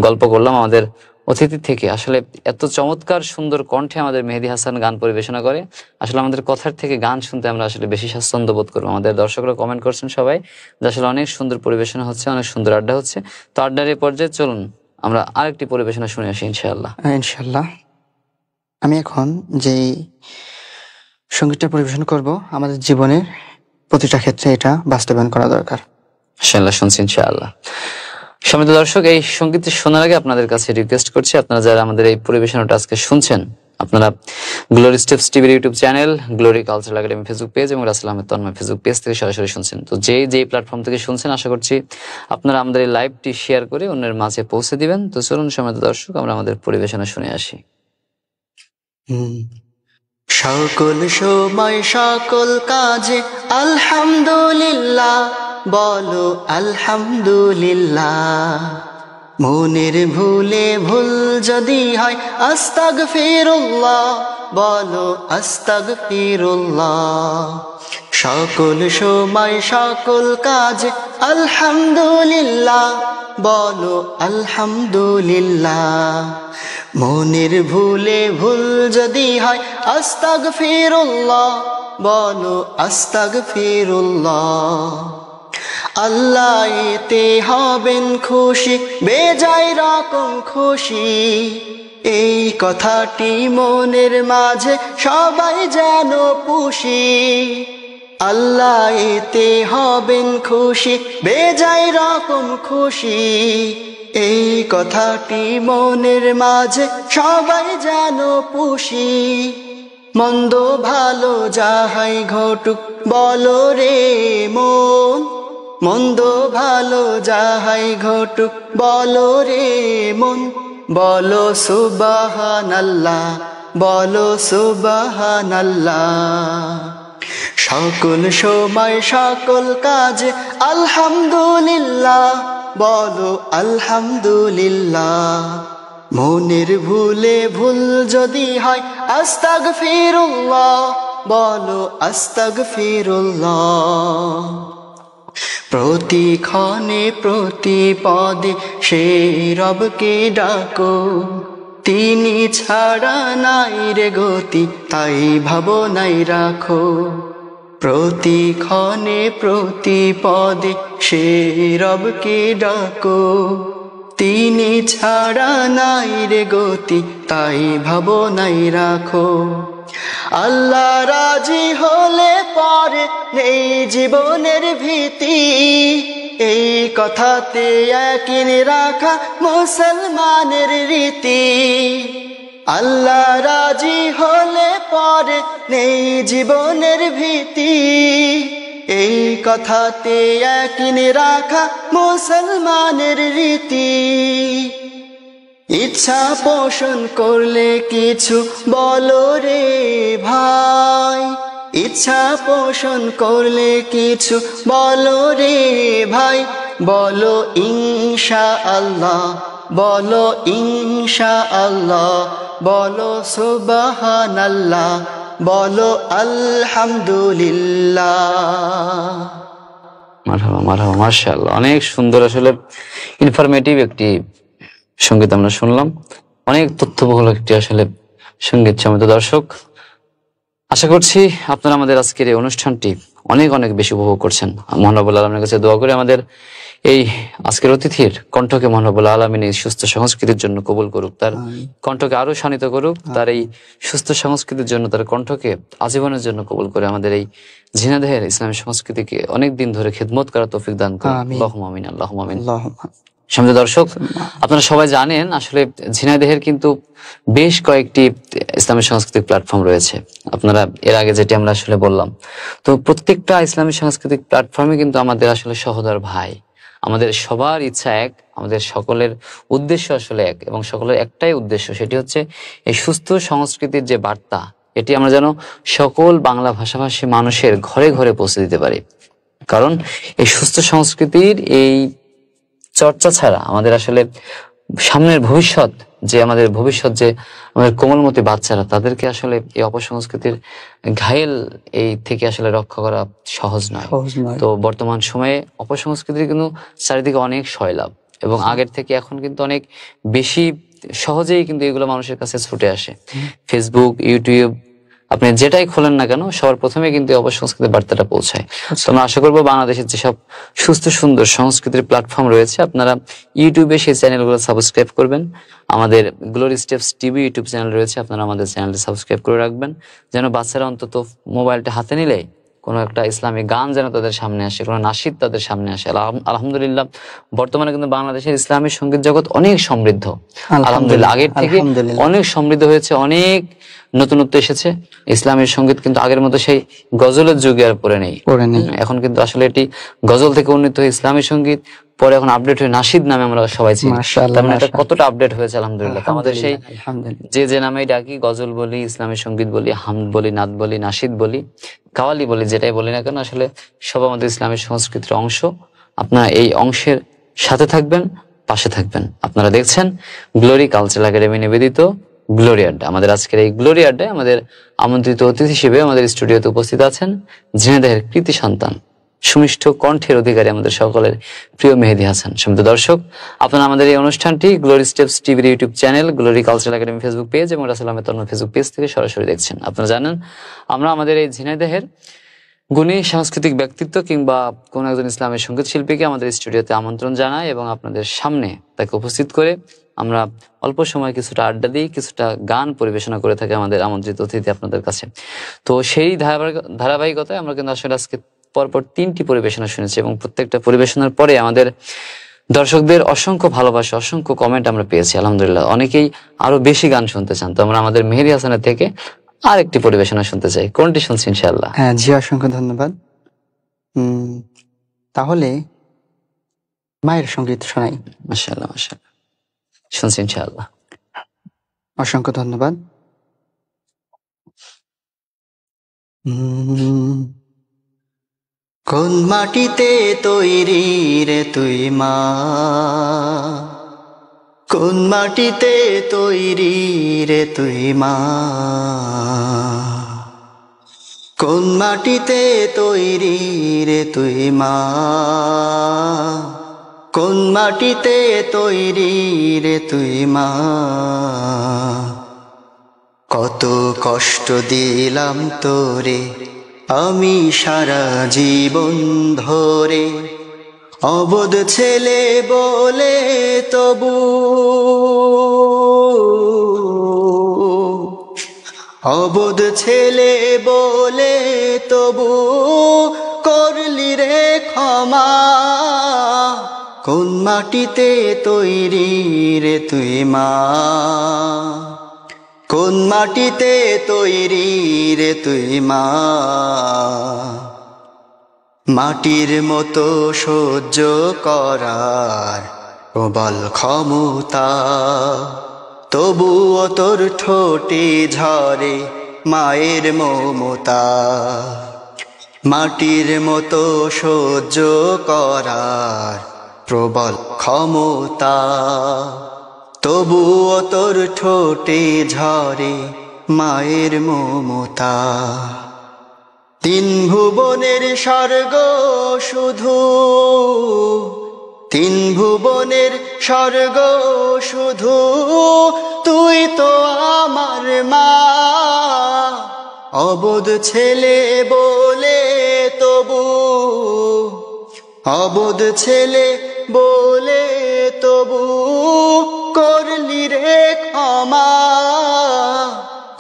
গল্প করলাম। আমাদের অতিথি থেকে আসলে এত চমৎকার সুন্দর কণ্ঠে আমাদের মেহেদী হাসান গান পরিবেশনা করে। আসলে আমাদের কথার থেকে গান শুনতে আমরা আসলে বেশি স্বাচ্ছন্দ্য বোধ করবো। আমাদের দর্শকরা কমেন্ট করছেন সবাই যে আসলে অনেক সুন্দর পরিবেশনা হচ্ছে, অনেক সুন্দর আড্ডা হচ্ছে। তো আড্ডার এই পর্যায়ে চলুন আমরা আরেকটি পরিবেশনা শুনে আসি ইনশাআল্লাহ। ইনশাল্লাহ। আমি এখন যে সঙ্গীতটা পরিবেশন করব, আমাদের জীবনের প্রতিটা ক্ষেত্রে এটা বাস্তবায়ন করা দরকার। ইনশাআল্লাহ শুনছি ইনশাআল্লাহ। সম্মানিত দর্শক, এই সঙ্গীতটি শোনার আগে আপনাদের কাছে রিকোয়েস্ট করছি, আপনারা যারা আমাদের এই পরিবেশনাটা আজকে শুনছেন, আপনারা গ্লোরি স্টেপস টিভির YouTube channel, glory cultural academy Facebook page এবং রাসেল আহমেদ তন্ময় ফেসবুক পেজ থেকে সরাসরি শুনছেন। তো যে প্ল্যাটফর্ম থেকে শুনছেন, আশা করছি আপনারা আমাদের এই লাইভটি শেয়ার করে অন্যের মাঝে পৌঁছে দিবেন। তো চলুন সম্মানিত দর্শক, আমরা আমাদের পরিবেশনা শুনে আসি। সকল সময় সকল কাজে আলহামদুলিল্লাহ বলো আলহামদুলিল্লাহ। মনের ভুলে ভুল যদি হয় আস্তাগফিরুল্লাহ বলো আস্তাগফিরুল্লাহ। সকল সময় সকল কাজে আলহামদুলিল্লাহ বলো আলহামদুলিল্লাহ। মনের ভুলে ভুল যদি হয় আস্তাগফিরুল্লাহ বলো আস্তাগফিরুল্লাহ। আল্লাহ এতে হবেন খুশি, বেজায় রকম খুশি। এই কথাটি মনের মাঝে সবাই যেন পুষি। আল্লাহ এতে হবেন খুশি, বেজায় রকম খুশি। এই কথাটি মনের মাঝে সবাই যেন পুষি। মন্দ ভালো যাহাই ঘটুক বলো রে মন, মন্দ ভালো যাহাই ঘটুক বলো রে মন। বলো সুবহানাল্লাহ বলো সুবহানাল্লাহ। সকল সময় সকল কাজে আলহামদুলিল্লাহ বলো আলহামদুলিল্লাহ। মনের ভুলে ভুল যদি হয় আস্তাগফিরুল্লাহ বলো আস্তাগফিরুল্লাহ। প্রতিক্ষণে প্রতি পদে সে রবকে ডাকো, তিনি ছাড়া নাই রে গতি তাই ভাবনাই রাখো। প্রতিক্ষণে প্রতি পদে সে রবকে ডাকো, তিনি ছাড়া নাই রে গতি তাই ভাবনাই রাখো। আল্লাহ রাজি হলে পরে নেই জীবনের ভীতি, এই কথাতে ইয়াকিন রাখা মুসলমানের রীতি। আল্লাহ রাজি হলে পরে নেই জীবনের ভীতি, এই কথাতে ইয়াকিন রাখা মুসলমানের রীতি। ইচ্ছা পোষণ করলে কিছু বলো রে ভাই, ইচ্ছা পোষণ করলে কিছু বলো রে ভাই। বলো ইনশাআল্লাহ, বলো ইনশাআল্লাহ, বলো সুবহানাল্লাহ, বলো আলহামদুলিল্লাহ। মারহাবা মারহাবা, মাশাআল্লাহ। অনেক সুন্দর, আসলে ইনফরমেটিভ একটি সঙ্গীত আমরা শুনলাম। অনেক তথ্যবহুল একটি আসলে সঙ্গীত। সমিত দর্শক, আশা করছি আপনারা আমাদের আজকের এই অনুষ্ঠানটি অনেক অনেক বেশি উপভোগ করছেন। মহান রব্বুল আলামিনের কাছে দোয়া করে আমাদের এই আজকের অতিথির কণ্ঠকে মহান রব্বুল আলামিন এই সুস্থ সংস্কৃতির জন্য কবুল করুক, তার কণ্ঠকে আরো শানিত করুক, তার এই সুস্থ সংস্কৃতির জন্য তার কণ্ঠকে আজীবনের জন্য কবুল করে আমাদের এই ঝিনাইদহের ইসলামী সংস্কৃতিকে অনেক দিন ধরে খেদমত করার তৌফিক দান করুন। আল্লাহুম্মা আমিন, আল্লাহুম্মা আমিন। সম্মানিত দর্শক, আপনারা সবাই জানেন আসলে ঝিনাইদহের কিন্তু বেশ কয়েকটি ইসলামী সাংস্কৃতিক প্ল্যাটফর্ম রয়েছে। আপনারা এর আগে যেটি আমরা আসলে বললাম, তো প্রত্যেকটা ইসলামী সাংস্কৃতিক প্ল্যাটফর্মে কিন্তু আমাদের আসলে সহোদর ভাই, আমাদের সবার ইচ্ছা এক, আমাদের সকলের উদ্দেশ্য আসলে এক, এবং সকলের একটাই উদ্দেশ্য, সেটি হচ্ছে এই সুস্থ সংস্কৃতির যে বার্তা, এটি আমরা যেন সকল বাংলা ভাষাভাষী মানুষের ঘরে ঘরে পৌঁছে দিতে পারি। কারণ এই সুস্থ সংস্কৃতির এই চর্চা ছাড়া আমাদের আসলে সামনের ভবিষ্যৎ যে আমাদের কোমলমতি বাচ্চারা, তাদেরকে আসলে এই অপসংস্কৃতির ঘায়েল এই থেকে আসলে রক্ষা করা সহজ নয়। তো বর্তমান সময়ে অপসংস্কৃতির কিন্তু চারিদিকে অনেক সয়লাভ, এবং আগের থেকে এখন কিন্তু অনেক বেশি সহজেই কিন্তু এগুলো মানুষের কাছে ছুটে আসে। ফেসবুক, ইউটিউব, আপনি যেটাই খোলেন না কেন, সবার প্রথমে কিন্তু অপসংস্কৃতির বার্তাটা পৌঁছায়। তো আমরা আশা করবো বাংলাদেশের যেসব সুস্থ সুন্দর সংস্কৃতির প্ল্যাটফর্ম রয়েছে, আপনারা ইউটিউবে সেই চ্যানেলগুলো সাবস্ক্রাইব করবেন। আমাদের glory steps TV YouTube channel রয়েছে, আপনারা আমাদের চ্যানেলটি সাবস্ক্রাইব করে রাখবেন, যেন বাচ্চারা অন্তত মোবাইলটা হাতে নিলে কোনো একটা ইসলামিক গান যেন তাদের সামনে আসে, কোনো নাশিদ তাদের সামনে আসে। আলহামদুলিল্লাহ, বর্তমানে কিন্তু বাংলাদেশের ইসলামী সঙ্গীত জগৎ অনেক সমৃদ্ধ, আলহামদুলিল্লাহ। আগের থেকে অনেক সমৃদ্ধ হয়েছে, অনেক নতুনত্ব এসেছে। ইসলামের সঙ্গীত কিন্তু আগের মতো সেই গজলের যুগে আর পড়ে নেই। এখন কিন্তু আসলে এটি গজল থেকে উন্নীত হয়ে ইসলামী সঙ্গীত, পরে এখন আপডেট হয়ে নাশিদ নামে আমরা সবাই চিনি। তার মানে এটা কতটা আপডেট হয়েছে আলহামদুলিল্লাহ। আমাদের সেই যে নামেই ডাকি, গজল বলি, ইসলামী সঙ্গীত বলি, হামদ বলি, নাত বলি, নাশিদ বলি, কাওয়ালি বলি, যেটাই বলি না কেন, আসলে সব আমাদের ইসলামী সংস্কৃতির অংশ। আপনারা এই অংশের সাথে থাকবেন, পাশে থাকবেন। আপনারা দেখছেন গ্লোরি কালচারাল একাডেমি নিবেদিত গ্লোরি আড্ডা। আমাদের আজকের এই গ্লোরি আড্ডায় আমাদের আমন্ত্রিত অতিথি হিসেবে আমাদের স্টুডিওতে উপস্থিত আছেন ঝিনাইদহের কৃতি সন্তান, সুমিষ্ঠ কণ্ঠের অধিকারী আমাদের সকলের প্রিয় মেহেদী হাসান। সম্মানিত দর্শক, আপনারা আমাদের এই অনুষ্ঠানটি গ্লোরি স্টেপস টিভির YouTube channel, glory cultural academy Facebook page এবং রাসেল আহমেদ তন্ময় ফেসবুক পেজ থেকে সরাসরি দেখছেন। আপনারা জানেন আমরা আমাদের এই ঝিনাইদহের গুণী সাংস্কৃতিক ব্যক্তিত্ব কিংবা কোন একজন ইসলামের সঙ্গীত শিল্পীকে আমাদের স্টুডিওতে আমন্ত্রণ জানাই, এবং আপনাদের সামনে তাকে উপস্থিত করে আমরা অল্প সময় কিছুটা আড্ডা দিই, কিছুটা গান পরিবেশনা করে থাকি আমাদের আমন্ত্রিত অতিথি আপনাদের কাছে। তো সেই ধারাবাহিকতায় আমরা কিন্তু আসলে আজকে পরপর 3টি পরিবেশনা শুনেছি, এবং প্রত্যেকটা পরিবেশনার পরে আমাদের দর্শকদের অসংখ্য ভালোবাসা, অসংখ্য কমেন্ট আমরা পেয়েছি আলহামদুলিল্লাহ। অনেকেই আরো বেশি গান শুনতে চান। তো আমরা আমাদের মেহেদী হাসানের থেকে আরেকটি পরিবেশনা শুনতে চাই। কোনটি শুনছি ইনশাআল্লাহ? হ্যাঁ জি, অসংখ্য ধন্যবাদ। তাহলে মায়ের সঙ্গীত শোনাই। মাশাআল্লাহ মাশাআল্লাহ, শুনছি ইনশাআল্লাহ। অসংখ্য ধন্যবাদ। কোন মাটিতে তৈরি রে তুই মা, কোন মাটিতে তৈরি রে তুই মা, কোন মাটিতে তৈরি রে তুই মা, কোন মাটিতে তৈরি রে তুই মা। কত কষ্ট দিলাম তোরে আমি সারা জীবন ধরে, অবোধ ছেলে বলে তবু, অবোধ ছেলে বলে তবু করলি রে ক্ষমা। কোন মাটিতে তৈরি রে তুই মা, কোন মাটিতে তৈরি রে তুই মা। মাটির মতো সহ্য করার প্রবল ক্ষমতা, তবুও তোর ঠোঁটে ঝরে মায়ের মমতা। মাটির মতো সহ্য করার প্রবল ক্ষমতা, তবুও তোর ঠোঁটে ঝরে মায়ের মমতা। তিন ভুবনের স্বর্গ শুধু, তিন ভুবনের স্বর্গ শুধু, তুই তো আমার মা। অবোধ ছেলে বলে তবু, অবোধ ছেলে বলে তবু করলি রে ক্ষমা।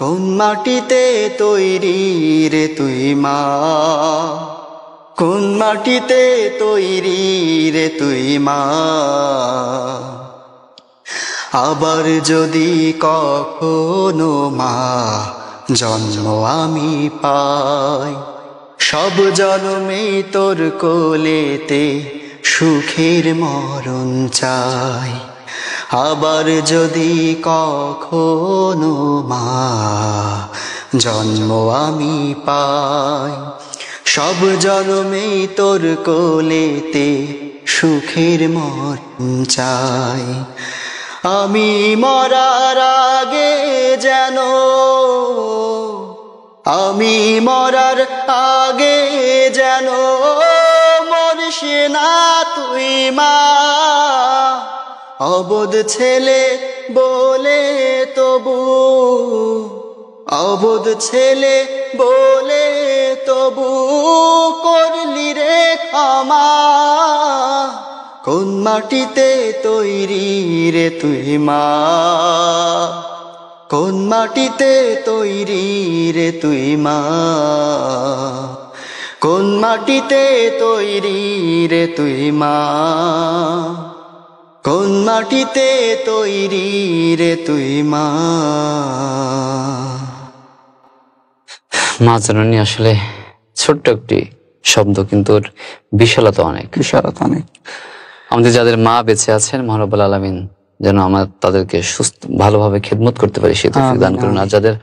কোন মাটিতে তৈরি রে তুই মা, কোন মাটিতে তৈরি রে তুই মা। আবার যদি কখনো মা জন্ম আমি পাই, সব জন্মেই তোর কোলেতে সুখের মরণ চাই। আবার যদি কখনো মা জন্ম আমি পাই, সব জন্মেই তোর কোলেতে সুখের মরণ চাই। আমি মরার আগে যেন, আমি মরার আগে যেন মরিস না তুই মা। অবোধ ছেলে বলে তবু, অবোধ ছেলে বলে তবু করলি রে ক্ষমা। কোন মাটিতে তৈরি রে তুই মা, কোন মাটিতে তৈরি রে তুই মা। কোন মাটিতে তৈরি রে তুই মা, কোন মাটিতে তৈরি রে তুই মা। মা জননী আসলে ছোট্ট একটি শব্দ, কিন্তু ওর বিশালতা অনেক, বিশালতা অনেক। আমাদের যাদের মা বেঁচে আছেন মহান রব্বুল আলামিন যেন আমরা তাদেরকে সুস্থ ভালোভাবে খেদমত করতে পারি সে তৌফিক দান করুন। আর যাদের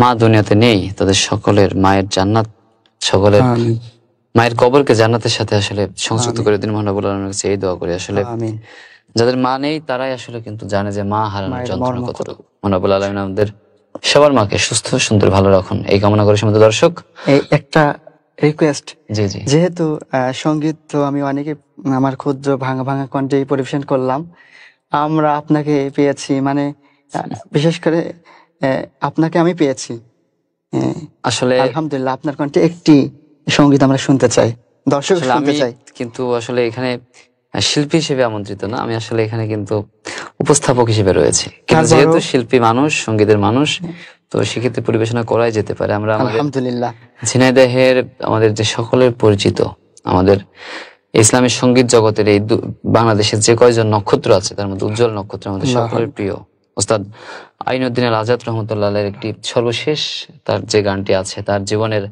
মা দুনিয়াতে নেই তাদের সকলের মায়ের জান্নাত, সকলের মায়ের কবরকে জান্নাতের সাথে আসলে সংযুক্ত করে দিন। মহান রব্বুল আলামিনের কাছে এই দোয়া করি। আসলে যাদের মা নেই তারাই আসলে কিন্তু জানে যে মা হারানোর যন্ত্রণা কতটুকু। মহান রব্বুল আলামিন আমাদের সবার মাকে সুস্থ সুন্দর ভালো রাখুন এই কামনা করে। সম্মানিত দর্শক, এই একটা রিকোয়েস্ট, জি জি, যেহেতু সঙ্গীত তো আমি অনেকে আমার ক্ষুদ্র ভাঙা ভাঙা কণ্ঠে পরিবেশন করলাম, আমরা আপনাকে পেয়েছি, মানে বিশেষ করে আপনাকে আমি পেয়েছি। আসলে আলহামদুলিল্লাহ, আপনার কণ্ঠে একটি সঙ্গীত আমরা শুনতে চাই, দর্শক শুনতে চাই। কিন্তু আসলে এখানে শিল্পী হিসেবে আমন্ত্রিত না, আমি আসলে এখানে কিন্তু উপস্থাপক হিসেবে রয়েছি। কিন্তু যেহেতু শিল্পী মানুষ, সঙ্গীতের মানুষ, তো সেক্ষেত্রে পরিবেশনা করাই যেতে পারে। আমরা আলহামদুলিল্লাহ ঝিনাইদহের আমাদের যে সকলের পরিচিত, আমাদের ইসলামের সঙ্গীত জগতের এই বাংলাদেশের যে কয়জন নক্ষত্র আছে তার মধ্যে উজ্জ্বল নক্ষত্র আমাদের সকলের প্রিয় ওস্তাদ আইনুদ্দিন আল আজাদ রহমতুল্লাহ আলাইহির একটি সর্বশেষ তার যে গানটি আছে, তার জীবনের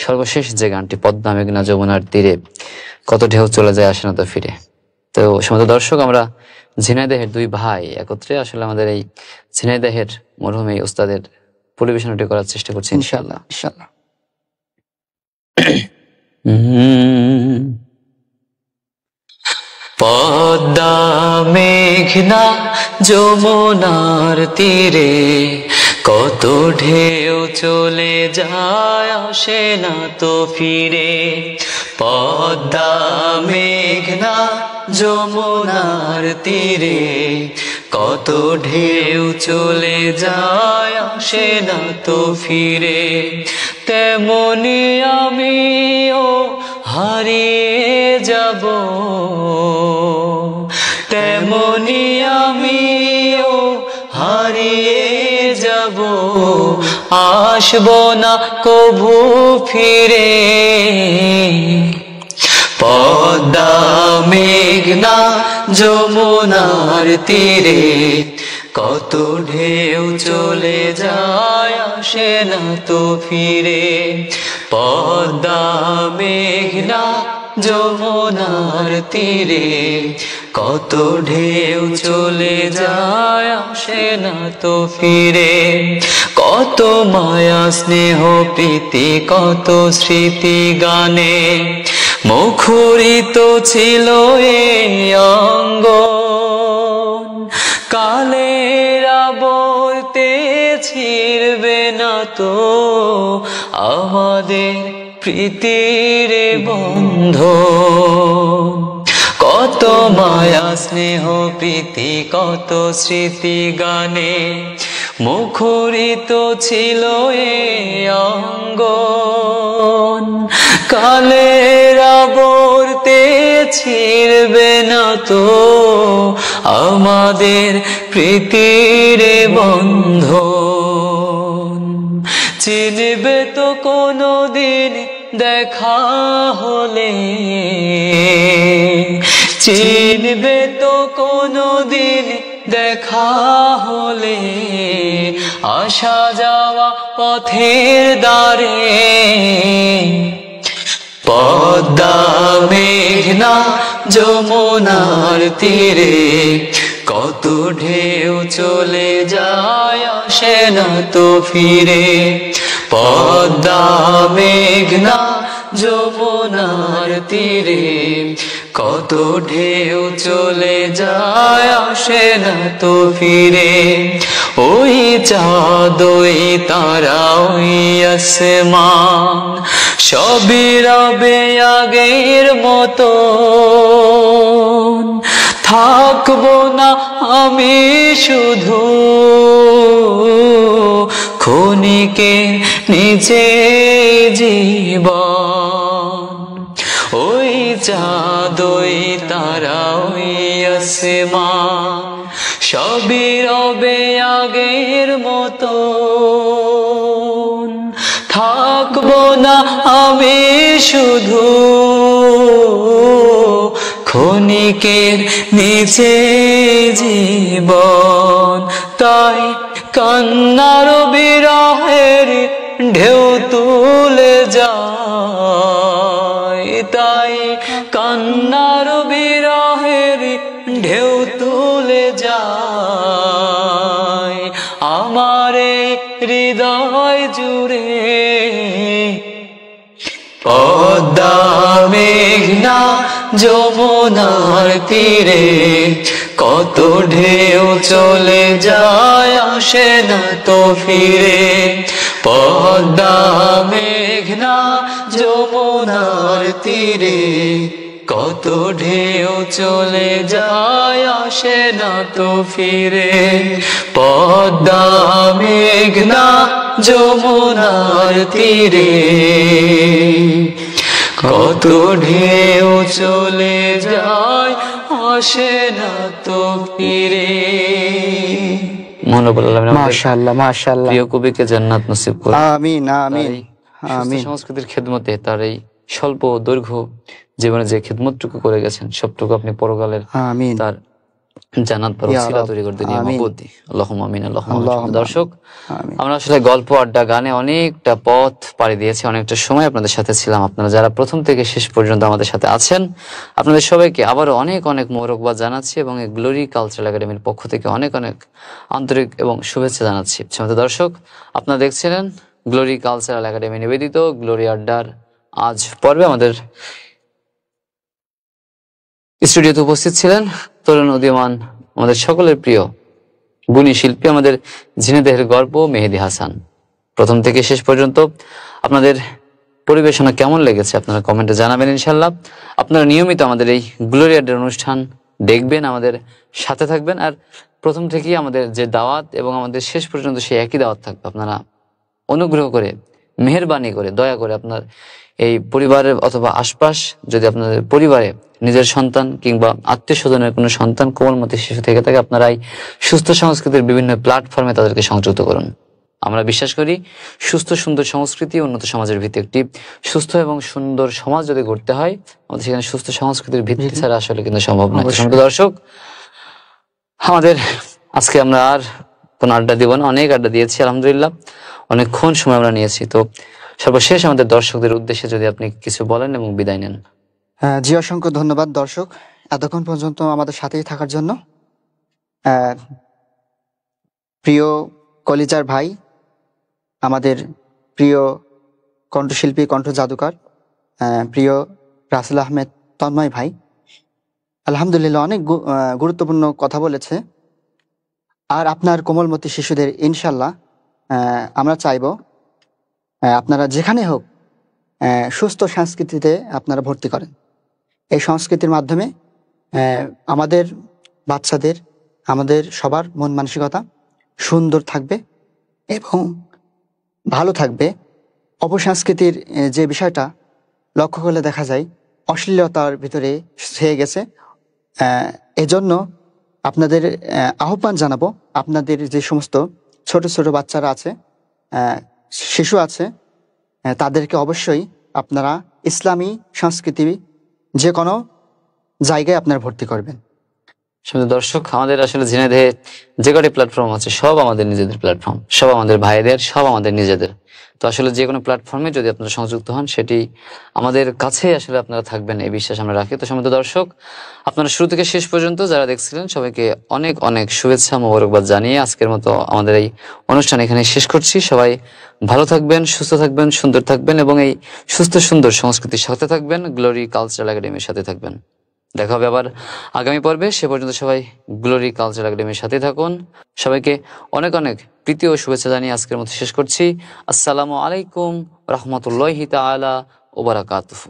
সর্বশেষ যে গানটি, পদ্মা মেঘনা যমুনার তীরে কত ঢেউ চলে যায় আসে না তো ফিরে। তো সম্মানিত দর্শক, আমরা ঝিনাইদহের দুই ভাই একত্রে আসলে আমাদের এই ঝিনাইদহের মরহুম এই ওস্তাদের পরিবেশনাটি করার চেষ্টা করছি ইনশাআল্লাহ। ইনশাআল্লাহ। পদ্মা মেঘনা যমুনার তীরে কত ঢেউ চলে যায় আসে না তো ফিরে। পদ্মা মেঘনা যমুনার তীরে কত ঢেউ চলে যায় আসে না তো ফিরে। তেমনি আমিও হারিয়ে যাব, তেমনি আমিও হারিয়ে যাব, আসব না কভু ফিরে। পদ্মা মেঘনা যমুনার তীরে কত ঢেউ চলে যায় আসে না তো ফিরে। পদ্মা মেঘনা যমুনার তীরে কত ঢেউ চলে যায় আসে না তো ফিরে। কত মায়া স্নেহ প্রীতি কত স্মৃতি গানে মুখরিত ছিল এই অঙ্গন। কালের আবর্তে ছিড়বে না তো আমাদের প্রীতির বন্ধন। কত মায়া স্নেহ প্রীতি কত স্মৃতি গানে মুখরিত ছিল এই অঙ্গন। কালের আবর্তে ছিড়বে না তো আমাদের প্রীতির বন্ধন। চিনবে তো কোনদিন দেখা হলে, চিনবে তো কোনদিন দেখা হলে আসা যাওয়া পথের দ্বারে। পদ্মা মেঘনা যমুনার তীরে কত ঢেউ চলে যায় আসে না তো ফিরে। পদ্মা মেঘনা যমুনার তীরে কত ঢেউ চলে যায় আসে না তো ফিরে। ওই চাঁদ ওই তারা ওই আসমান সবই রবে আগের মতো। থাকবো না আমি শুধু ক্ষণিকের নিচে জীবন। ওই চাঁদ ওই তারা ওই আসমান সবই রবে আগের মতো। থাকবো না আমি শুধু ক্ষণিকের নিচে জীবন। তাই কান্নার বিরহের ঢেউ তুলে যায়, তাই কান্নার বিরহের ঢেউ তুলে যায় আমার হৃদয় জুড়ে। পদ্মা মেঘনা যমুনার তীরে কত ঢেউ চলে যায় আসে না তো ফিরে। পদ্মা মেঘনা যমুনার তীরে কত ঢেউ চলে যায় আসে না তো ফিরে। পদ্মা মেঘনা যমুনার তীরে কত ঢেউ চলে যায় আসে না তো ফিরে। মহানবুল আলামিন আমাদের মাশাআল্লাহ মাশাআল্লাহ। প্রিয় কবিকে জান্নাত নসিব করুন। আমিন আমিন আমিন। সংস্কৃতির খেদমতে তার এই স্বল্প দৈর্ঘ্য জীবনে যে খেদমতটুকু করে গেছেন সবটুকু আপনি পরকালের আমিন তার জান্নাত পাওয়ার ওসিলা তৈরি করে দিন মাবুদ। আল্লাহুম্মা আমিন আল্লাহুম্মা আমিন। দর্শক, আমরা আসলে গল্প আড্ডা গানে অনেকটা পথ পাড়ি দিয়েছি, অনেকটা সময় আপনাদের সাথে ছিলাম। আপনারা যারা প্রথম থেকে শেষ পর্যন্ত আমাদের সাথে আছেন আপনাদের সবাইকে আবারও অনেক অনেক মোবারকবাদ জানাচ্ছি এবং এই গ্লোরি কালচারাল একাডেমির পক্ষ থেকে অনেক অনেক আন্তরিক এবং শুভেচ্ছা জানাচ্ছি। সম্মানিত দর্শক, আপনারা দেখছিলেন গ্লোরি কালচারাল একাডেমি নিবেদিত গ্লোরি আড্ডার আজ পর্বে আমাদের স্টুডিওতে উপস্থিত ছিলেন তরুণ উদীয়মান আমাদের সকলের প্রিয় গুণী শিল্পী আমাদের ঝিনাইদহের গর্ব মেহেদী হাসান। প্রথম থেকে শেষ পর্যন্ত আপনাদের পরিবেশনা কেমন লেগেছে আপনারা কমেন্টে জানাবেন ইনশাল্লাহ। আপনারা নিয়মিত আমাদের এই গ্লোরি আড্ডার অনুষ্ঠান দেখবেন, আমাদের সাথে থাকবেন। আর প্রথম থেকেই আমাদের যে দাওয়াত এবং আমাদের শেষ পর্যন্ত সেই একই দাওয়াত থাকবে। আপনারা অনুগ্রহ করে মেহেরবানি করে দয়া করে আপনার এই পরিবারের অথবা আশপাশ যদি আপনাদের পরিবারে নিজের সন্তান কিংবা আত্মীয় স্বজনের কোনো সন্তান কোমলমতি শিশু থেকে থাকে আপনারা এই সুস্থ সংস্কৃতির বিভিন্ন প্ল্যাটফর্মে তাদেরকে সংযুক্ত করুন। আমরা বিশ্বাস করি সুস্থ সুন্দর সংস্কৃতি উন্নত সমাজের ভিত্তি। একটি সুস্থ এবং সুন্দর সমাজ যদি গড়তে হয়, আমাদের সেখানে সুস্থ সংস্কৃতির ভিত্তি ছাড়া আসলে কিন্তু সম্ভব নয়। সম্মানিত দর্শক, আমাদের আজকে আমরা আর কোনো আড্ডা দিব না, অনেক আড্ডা দিয়েছি আলহামদুলিল্লাহ, অনেকক্ষণ সময় আমরা নিয়েছি। তো সর্বশেষ আমাদের দর্শকদের উদ্দেশ্যে যদি আপনি কিছু বলেন এবং বিদায় নেন। জি, অসংখ্য ধন্যবাদ দর্শক এতক্ষণ পর্যন্ত আমাদের সাথেই থাকার জন্য। প্রিয় কলিজার ভাই, আমাদের প্রিয় কণ্ঠশিল্পী, কণ্ঠ জাদুকর, প্রিয় রাসেল আহমেদ তন্ময় ভাই আলহামদুলিল্লাহ অনেক গুরুত্বপূর্ণ কথা বলেছে। আর আপনার কোমলমতি শিশুদের ইনশাল্লাহ আমরা চাইব আপনারা যেখানে হোক সুস্থ সংস্কৃতিতে আপনারা ভর্তি করেন। এই সংস্কৃতির মাধ্যমে আমাদের বাচ্চাদের, আমাদের সবার মন মানসিকতা সুন্দর থাকবে এবং ভালো থাকবে। অপসংস্কৃতির যে বিষয়টা লক্ষ্য করলে দেখা যায় অশ্লীলতার ভিতরে ছেয়ে গেছে। এজন্য আপনাদের আহ্বান জানাবো, আপনাদের যে সমস্ত ছোট ছোট বাচ্চারা আছে, শিশু আছে, তাদেরকে অবশ্যই আপনারা ইসলামী সংস্কৃতি যে কোনো জায়গায় আপনারা ভর্তি করবেন। শুধু দর্শক, আমাদের আসলে ঝিনাইদহে যে কটি প্ল্যাটফর্ম আছে সব আমাদের নিজেদের প্ল্যাটফর্ম, সব আমাদের ভাইদের, সব আমাদের নিজেদের। তো আসলে যে কোনো প্ল্যাটফর্মে যদি আপনারা সংযুক্ত হন, সেটি আমাদের কাছে আসলে আপনারা থাকবেন এই বিশ্বাস আমরা রাখি। তো সম্মানিত দর্শক, আপনারা শুরু থেকে শেষ পর্যন্ত যারা দেখছিলেন সবাইকে অনেক অনেক শুভেচ্ছা মোবারকবাদ জানিয়ে আজকের মতো আমাদের এই অনুষ্ঠান এখানে শেষ করছি। সবাই ভালো থাকবেন, সুস্থ থাকবেন, সুন্দর থাকবেন এবং এই সুস্থ সুন্দর সংস্কৃতির সাথে থাকবেন, গ্লোরি কালচারাল একাডেমির সাথে থাকবেন। দেখা হবে আবার আগামী পর্বে। সে পর্যন্ত সবাই গ্লোরি কালচারাল একাডেমির সাথে থাকুন। সবাইকে অনেক অনেক প্রীতি ও শুভেচ্ছা জানিয়ে আজকের মতো শেষ করছি। আসসালামু আলাইকুম রহমতুল্লাহি তাআলা ওয়া বারাকাতুহু।